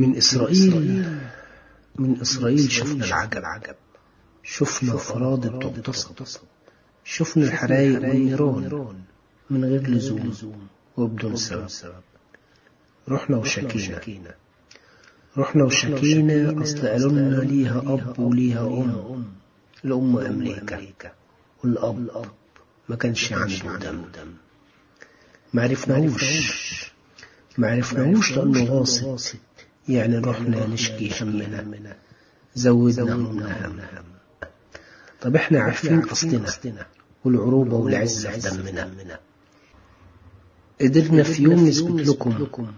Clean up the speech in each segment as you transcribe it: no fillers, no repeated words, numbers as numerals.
من إسرائيل شفنا العجب، شفنا فرادة بتغتصب، شفنا الحرايق والنيران من غير لزوم وبدون سبب. رحنا وشكينا أصل قالولنا ليها أب وليها أم، الأم أمريكا والأب ما كانش عنده دم. معرفناهوش لأنه غاصب، يعني رحنا نشكي همنا زودنا همنا. طب احنا عارفين قصدنا والعروبة والعزة في دمنا. قدرنا في يوم نثبت لكم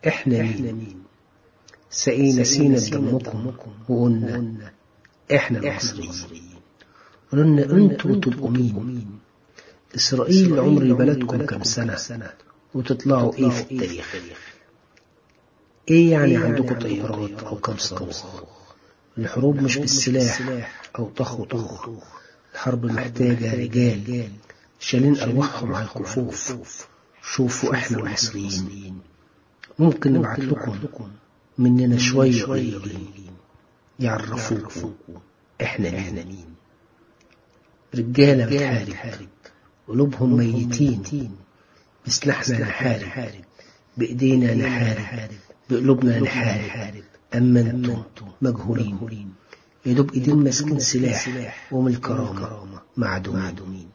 احنا مين. نسينا بدمكم وقلنا احنا المصريين. قلنا انتوا تبقوا مين؟ إسرائيل عمر بلدكم كم سنة وتطلعوا ايه في التاريخ؟ ايه يعني عندكم طيارات او كم صاروخ؟ الحروب مش بالسلاح او طخ وطخ، الحرب محتاجة رجال شالين ارواحهم على الكفوف. شوفوا احنا المصريين ممكن نبعت لكم مننا شوية قليلين يعرفوكم احنا مين. رجالة بتحارب قلوبهم ميتين، بسلاحنا نحارب، بإيدينا نحارب، بقلوبنا نحارب. أما انتم مجهولين، يدوب إيدين ماسكين سلاح ومن الكرامة معدومين.